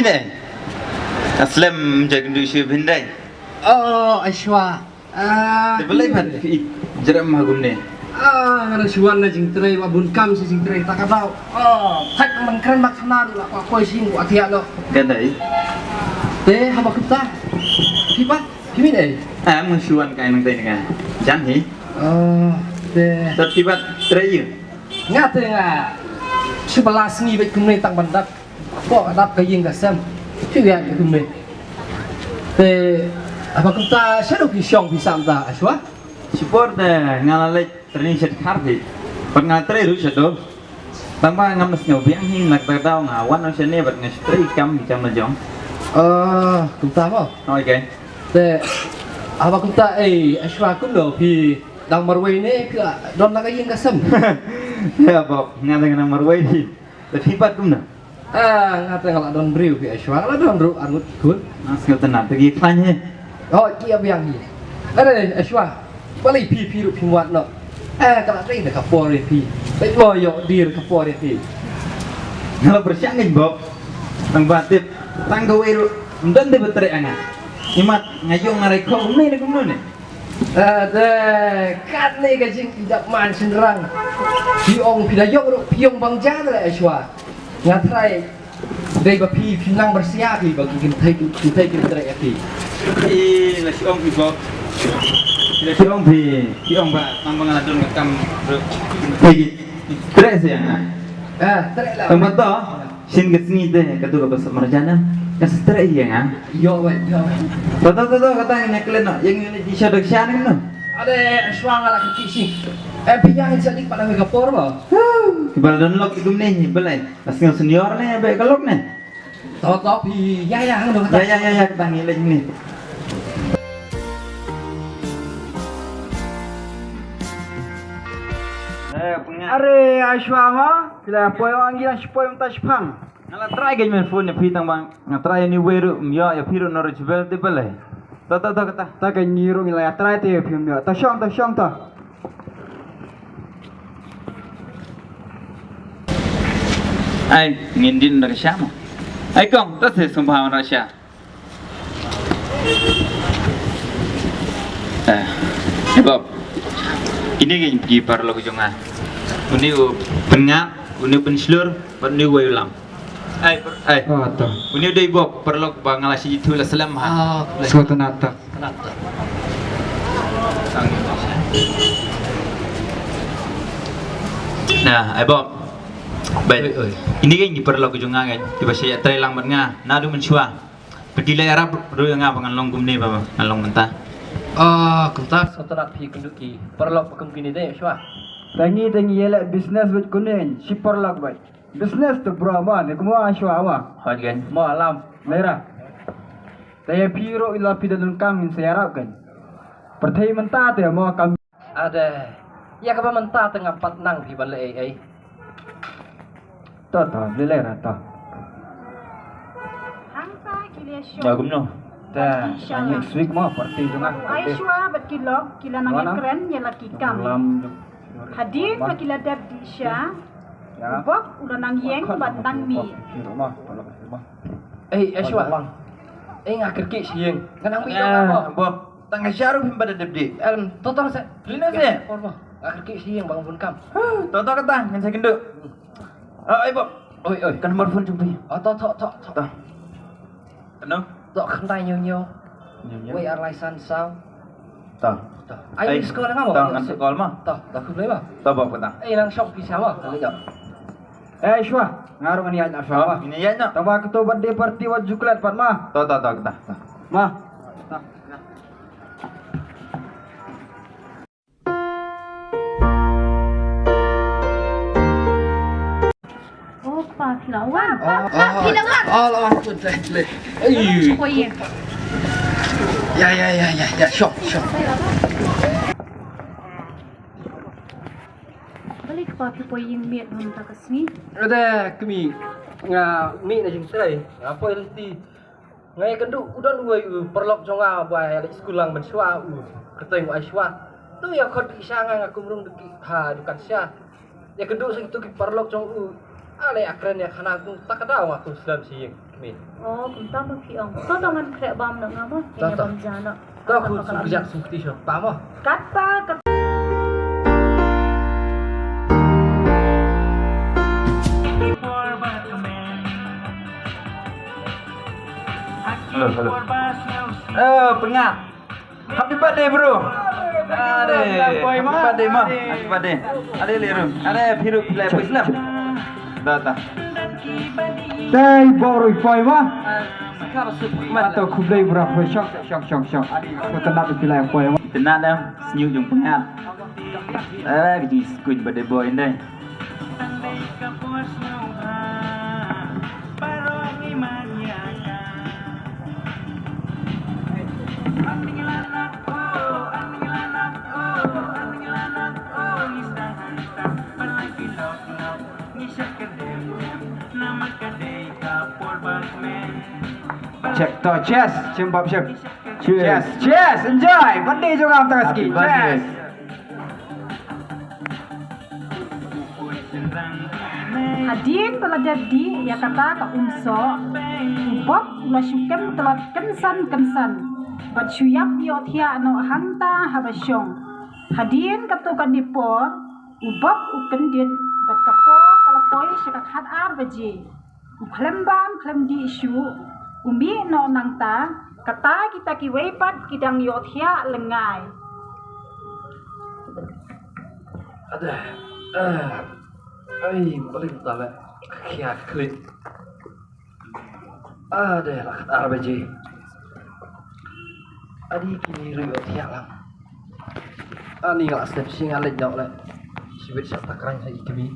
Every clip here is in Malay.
Kimine? Aslam jaga duit bindai. Oh, Aishwa. Boleh kan? Jeram hagum ni. Ngada siwan na jing tray wa bun kam si jing tray tak kadau. Thak man keren mak sana la ko koi sing wa thia lo. Gadai. Te haba kita. Kipat, kimine? Mensuan kain nang tadi kan. Jangan ni. Te. Tapi bat terayu. Ngate nga. 11 ngi bet kumne tak bandak. Ko adap ka ying ka sam. Pia ka kumne. Te apa kita shadow ki syong pi sam ta Aishwa? Support ngalalek training set kardi. Pengatrai ru satu. Tambah ngam nas ngobiang hin nak terdau ngawan no sene bat ngestri kam di jam najong. Kita apa? Okay. Te apa kita Aishwa kum do pi dang marwai ne ka don la ka ying ka sam. Ya Bob, ngata ngana marwai di. Tapi bat kum na. Ngata ngala don briu pi Aishwa la don ru anut kun. Nas ngata na pergi klanya. Oh, kia biang ni. Ada Aishwa. Balai pi ru pi muat no. Kalau tadi nak kapor pi. Baik boyo dir kapor pi. Kalau bersyangin Bob. Tang batip, tang gawe dan de betre angan. Imat ngayong ngarai ko ni na kumno ni. Ada kan ni ka jing tidak man senrang. Piong pidayong ru piong bangja la Aishwa. Ngatrai dei ba pi nang bersiap pi bagi kita trai pi. Nasi om Bob. Nasi om ba tambang aladun ngakam pergi. Tres ya. Trai lah. Tang bato. Sin gesni deh katu ka basa marjana. Kas tre ya nga. Yo wait. Toto kata ngaklen no. Yang ini di shadow syanin no. Ada Aishwa ngala ki sing. Piyang sadik pada ka kapor ba. Kibal don lok igum ni belai. Asing senior ni be kalok ni. Toto pi ya hang do Ya kita ngilek ni. Are Aishwa ma, kila poy wangi na poy mta shpang. Ngala try gay men phone ni pitang bang. Ngatry ni weru myo ya piro no rejbel de belai. Toto kata. Ta ka ngiro ngila ya try te phim yo. Ta shong ta. Ai ngindin dari siapa? Ai kong, tas sumpah Rasya. Bob. Ini kan pergi parlo kujongan. Uni pengap, uni penslur, uni ulam. Ai. Oh to. Uni udah Bob parlo bangalasi itu lah selam. Suatu nata. Nah, ai Bob. Baik. Ini kan perlu kujongan kan. Tiba saya try lang nga. Nadu mensua. Pergi le Arab ru nga pangalong gumni ba ngalong mentah. Kunta setelah pi kunduki. Perlu pakum kini deh Aishwa. Tangi yela business with kunen shipper lag bay. Business to bro man kumo Aishwa wa. Hot kan. Mo alam merah. Taya piro ila pidanun kam min sayarap kan. Perthai menta te mo kam. Ada. Ya ka mentah tengah patnang pi balai To lelera to. Hangsa kila syok. Ya gumno. Ta next week mo party dunga. Aishwa bat kilo kila nang keren ya laki kam. Lam Hadir pa kila dab di siya. ya. Bok udah nang yeng bat nang mi. Piro mo tolong mo. Aishwa. Ngakir ki sieng. Nganang mi Bob, tangga syaru him pada debdi. Totong sa. Lino se. Ngakir ki sieng bang pun kam. Toto kata ngan saya genduk. Ai Bob. Oi. Kan nomor phone jumpi. To. Ano? To khăn tay nhiều. Quay online san sao? To. Ai sekolah ngapa? To ngan sekolah mah. To, không lấy ba. To Bob kata. Nang shop pi sao ah? Kali jap. Aishwa ngarung ni aja Aishwa. Ini ya no. Taba ketua birthday party wa juklat pat ma. To kata. Ma. Opa kilawan. Lawan tu dah. Koye. Ya, syok. Balik pa pipoying miet nun takasmi. Ada kami mi na jing trai. Apa nanti ngai kendu udah lu perlok jonga buai ada sekolah mensua keteng Aishwa. Tu ya khot isanga aku murung deki dukan sia. Ya kendu sing tu perlok jong ale akren ya kana aku tak ada aku selam sing mi. Oh, kumta ba piong. To tangan krek bam nak ngamo? Ini bam jana. Kau aku sungkejak sungketi syo. Pamo. Kata Halo, halo. Oh, pengat. Happy birthday, bro. Ade. Happy birthday, ma. Happy birthday. Ade liru. Ade biru pilih Islam. Dah, dah. Đây bộ rồi phơi quá. Sekarang sebut Atau kublai berapa syok. Aku tenat di wilayah phơi quá. Tenang dah. Senyum jom pengat. Kita squid birthday boy ini. Check to, cheers. Cium chef. Cheers. Enjoy. Birthday juga Om Ski. Cheers. Hadin pelajar di ya kata ka umso ubok ula syukem telat kensan bat syuyap yothia no hanta habasyong hadin katukan dipor ubok uken din bat kapor kalapoi syakak hat ar baji uklembam klem di isu umi no nangta kata kita kiwepat kidang yothia lengai ada. Ay, balik tala. Kaya klik. Ada lah kata RBJ. Adi kini riyo tiak lang. Ani nggak step sing alik jauh lah. Sibit siap takrang saya kami.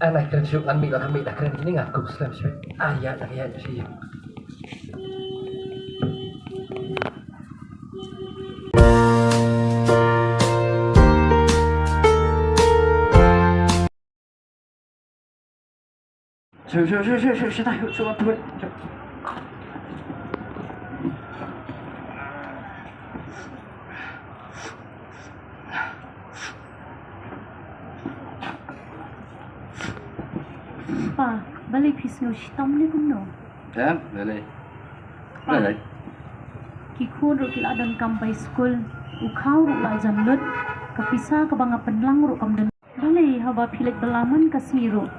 Anak keren syuk kan mik lah kami dah keren ini nggak aku step sibit. Ya sih. Syuk, tuh. Pa, balik pisno shitam ni kuno. Boleh. Kikun ro kila dan kampai school. Ukau ro la jamlut. Kapisa ka banga penlang ro kam dan. Balik haba pilet belaman kasmiro.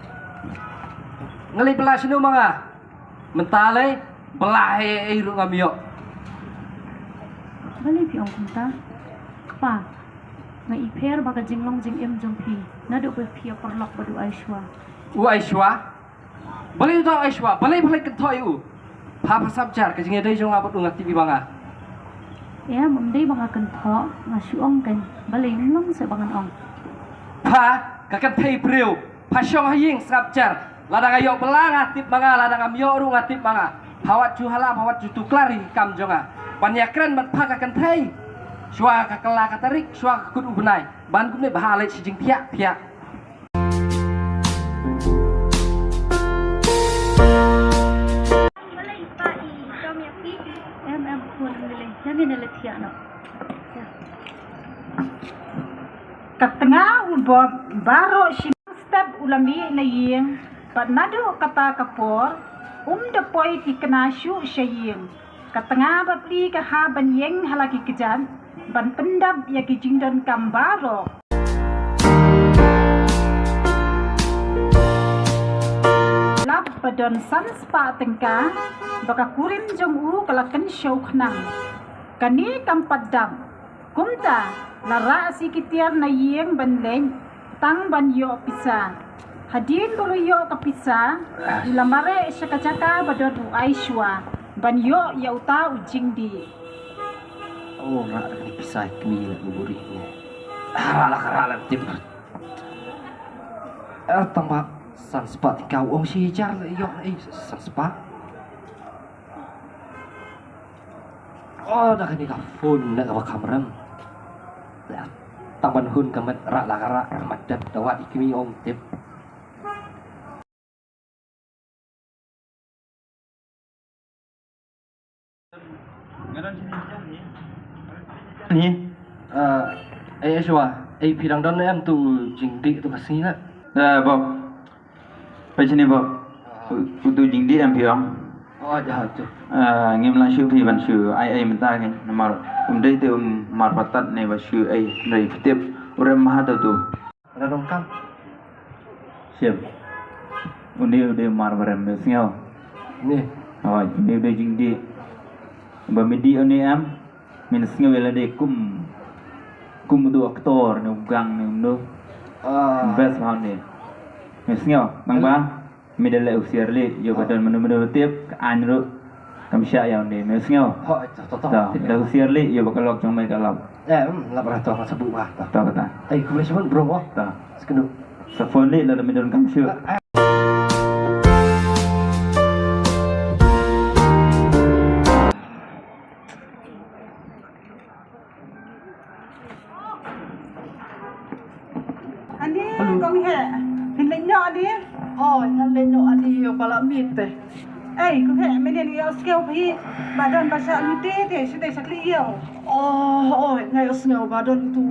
Ngali belah sinu mga. Mentale belah iru ngamyo. Balik piong kumta. Pa, nga iper baga jinglong jing em jongpi. Nado be pia perlok badu Aishwa. Aishwa. Balik tu Aishwa. Balik kentoi u. Papa sabjar ke jingai dai jong abot ngati bi banga. Ya, mamdai banga kentho ngasuong kan. Balik nglong se bangan ong. Pa kakan pei breu. Pa syong haying sabjar. Ladang ayok belang atip manga, ladang amyo ru atip manga. Hawat juhala, hawat jutuklari kam jonga. Banyak keren bat pa kakan pei. Syua kakela katarik, syua kakut ubnai. Ban kumne bahalai sijing piak. Em pun lele. Jangan lele tiak no. katengah ubok baro step ulami na ying pat nado kata kapor depoi ti kena syu syaying katengah bapli ka ha ban yeng halaki kejan ban pendap ya ki jingdon kambaro lap padon sanspa tengka baka kurim jong u kalakan syaw khnang kani kampadam kumta lara si kitiar na yeng ban leng tang ban yo pisa hadin bulu yo kapisa ilamare syakacaka badon u Aishwa ban yo yauta ujing di Oh, nak dipisah kami nak buburi. Harala tim. Tambah sanspa kau ong si jar yo sanspa. Oh, dah kini ka phone nak ka kameram. Tamban hun kamat rak lakara madat dawat ikimi ong tip. Ni Aishwa, pirang don em tu jing dik tu kasih nak. Bob. Pai sini Bob. Utu jing di am piong. Oh, dah tu. Ngem lang shu pi ban shu ai menta kan namar dei te mar patat ne ba shu ai nei tip ure ma ta tu. Ada dong kam. Siap. Undi mar barem sngau. Ni. Awak de jing di. Ba medi oni am min sngau la de kum du aktor ne gang ne no. Best hon ni. Sngau bang midale usiar le yo badan menu tip an ru kam sya yang ni sngau. Ho, toh. Da usiar le yo bakalok jong mai kalap. Lah berato masa bu bah. Ta kata. Ku boleh sebut bro oh. Ta. Sekenu. Sa phone le la midon kam syu. Ani kong he. Hinleng nyo ani. Ôi, anh lên nọ đi qua làm mít thế. Ei, kong he menen yo skill phi. Badan basa lute te sute sakli yo. Ôi, ngày ở snow bà đôn tu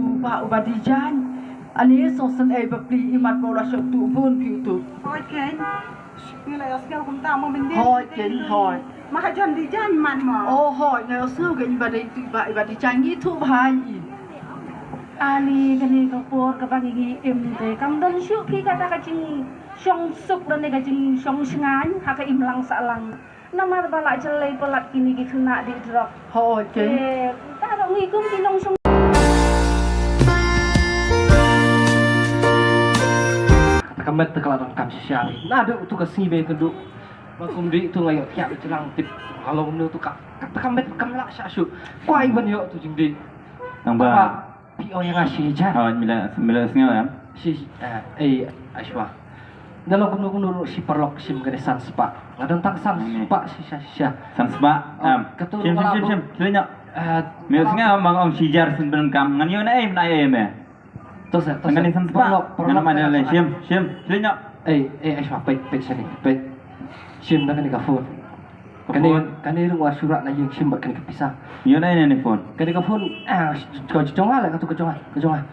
bà đi jan. Anh ấy so sân ấy bà pli imat bà ra shop tu vun piu tu. Oi ken. Ni la yo skill kum ta mo men de. Thôi, kiến thôi. Ma ha jan di jan man mo. Ô, hỏi, ngày ở snow cái bà đây tu bà đi jan nghĩ thu bài. Ali kani kapur kapangi imte kam dan syuk pi kata kacing syong suk dan kacing syong sengan haka imlang salang nama bala jelai pelat kini ki kena di drop Thôi, kiến. ta dong ngi kum kinong syong Kamet terkeladang kam siali. Nah, ada tu kasi be keduk. Makum di tu ngayo tiap celang tip. Kalau benda tu kata kamet kamla syasu. Kuai ban yo tu jing di. Nang ba. Pi yang ngasih jan. Awak mila sngau am. Si Aishwa. Dalam kuno si perlok sim kene sanspa. Ngadon tang sanspa si sya. Sansba am. Ketul Sim. Selinya. Mila sngau bang ong sijar sen ben kam ngan yo na ai me. Terus Ngani sansba. Ngana mana le sim. Selinya. Aishwa pe sini. Pe sim nak kene ka phone. Kani rumah surat na yung simbat kani kepisah. Yo na ni phone. Kani ka phone kau jonga lah kau jonga.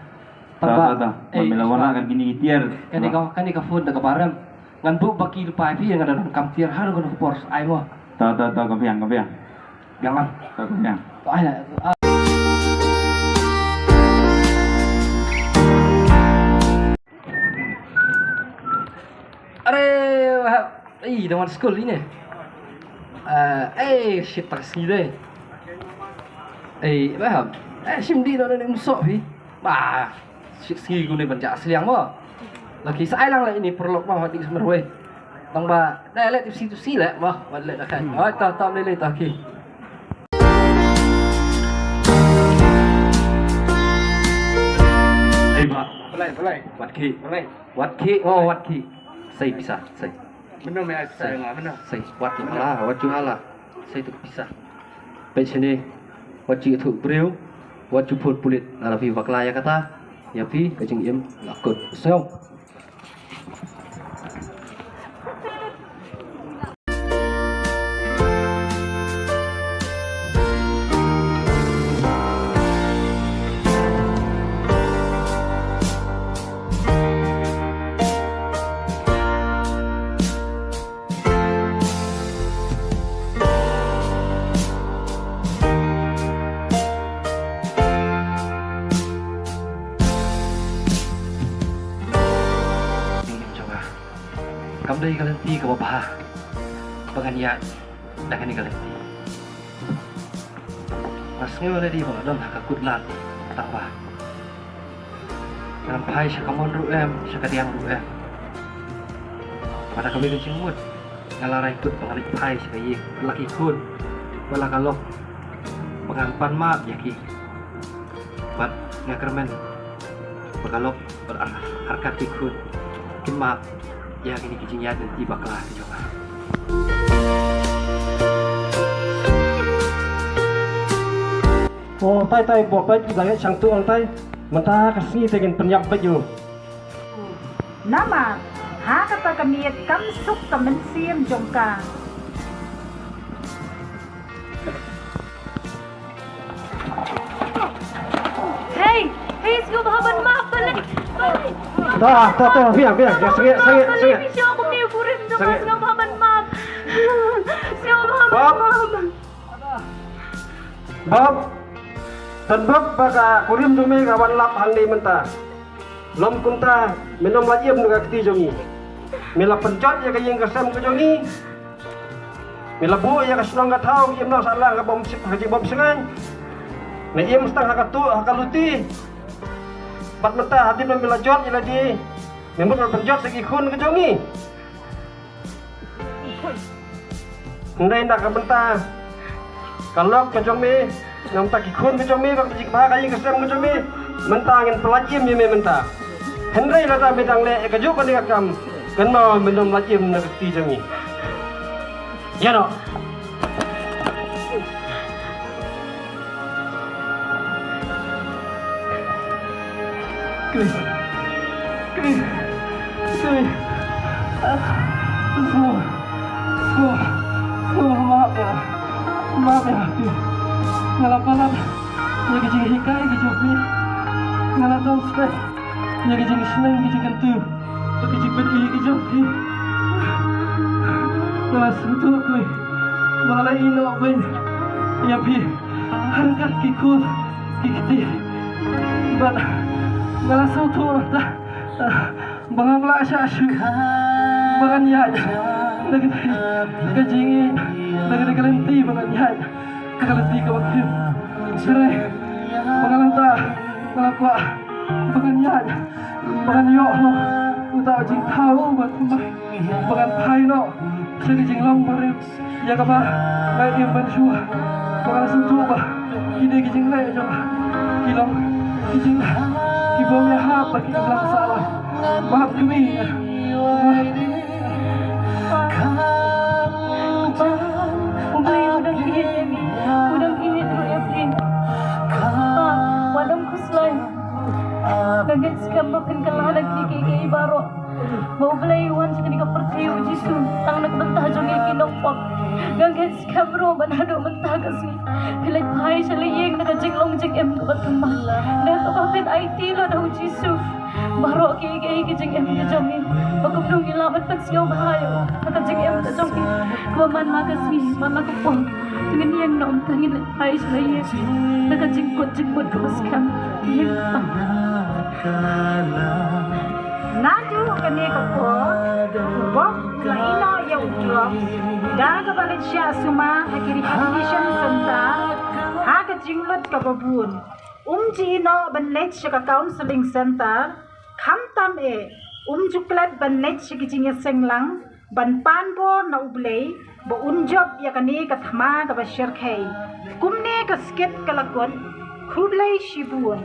Ta. Mila wana kan gini tiar. Kani ka phone daga barang. Ngan bu baki lupa pi yang ada dalam kam tiar haru kono pors ai mo. Ta kapiang. Jangan. Ta kapiang. Ai lah. Are, dengan school ini. Shit tak sih deh. Faham? Sim di đó nên sok phi. Bah, shit sih gue nih baca asli yang mo. Lagi saya lang lah ini perlu mau hati semerwe. Tang ba, dah let situ si lah, wah, let dah kan. Oh, tak boleh tak ki. Ba, boleh. Wat ki. Oh, wat ki. Saya bisa, saya. Benar mai saya benar. Saya wat lah, wat jual lah. Saya tu bisa. Baik sini, wat ju tu beriu, wat ju put pulit. Nara fi bakla ya kata, ya fi kacing im lakut. So. Kam đây galanti ka baba. Paganya dakan ni galanti. Mas ngayon na di ba don hakakudlat tangba. Rampai sa kamon ruem sa kadiang ruem. Pada kami kencing mut. Ngalarai ikut pengalik pai sa kayi laki kun. Wala kalok. Penganpan ma yaki. Bat ngakermen. Berkalok berharkat ikut. Kimak yang ini kijinya dan tiba kelah juga. Oh, tay buat baik juga ya, sang tuang tay. Mentah kasih dengan penyak baju. Nama ha kata kamiet kam suk kamen siem jongka. hey siyo bahaban maaf balik Dah, biar. Ya, sangat. Siya ako ni Furim, dapat nga bahaban Bob dan Bob baka kurim dume kawan lap hang ni mentah. Lom kunta minum lajim nuga keti jongi. Mila pencot ya kayeng kesam ke jongi. Mila bu ya kesenang gatau im nang salah ka bom sip haji bom sengan. Na im stang hakatu hakaluti. Pat mentah hati mila jot ila di. Memang pencot segi kun ke jongi. Ndai nak ka mentah. Kalau ke jongi nam tak ikun ke jongi bak jik ba kayeng kesam ke jongi. Mentah ngin pelajim ye mentah. Henry lata bidang le kaju kan kam kan mau minum lajim nak ti jongi. Ya no. Maaf ya, ngalap-ngalap, ya gijing hikai gijopi, ngalap dong spek, ya gijing seneng gijing kentu, gijing beri gijopi, ngalap sutu kui, mengalai ino ben, ya pi, harkat kikut, kikti, ban, ngalap sutu ta, bangangla asyasu, bangan ya, lagi gijing lagi kerenti bangan kerenti ke waktu serai bangan melakwa bangan bangan yo no uta jing tahu bangan pai no segi jing long bari ya kapa ngai im ban su bangan suntu ba ide jing le jo kilong jing kibom ya ha bagi belang salah maaf kami Gagal sekambakan kalah lagi kiki baro. Mau belayuan sekali kepercaya jisu. Tang nak mentah jongi kinopok. Gagal sekambro banado mentah kasi. Pilih pai seliyeng nak jenglong jeng em kebat kembang. Dah kebapin IT lo dah jisu. Baro kiki jeng em ke jongi. Aku belum ilamat pensiun bahaya. Nak jeng em ke jongi. Kebaman makasih mama kupong. Dengan yang nom tangin pai seliyeng. Nak jengkut kebas kam. Nadu kani kapo, Bob laino ya udrap, dah ke Malaysia suma akhiri Admission Center, ha ke jinglut ke babun, jino benlet ke Counseling Center, kamtam juklat benlet ke jingnya senglang, ban panbo na ublay, bo unjob ya kani ke thama ke basyarkhay, kumne ke skit ke lakon, kublay shibun.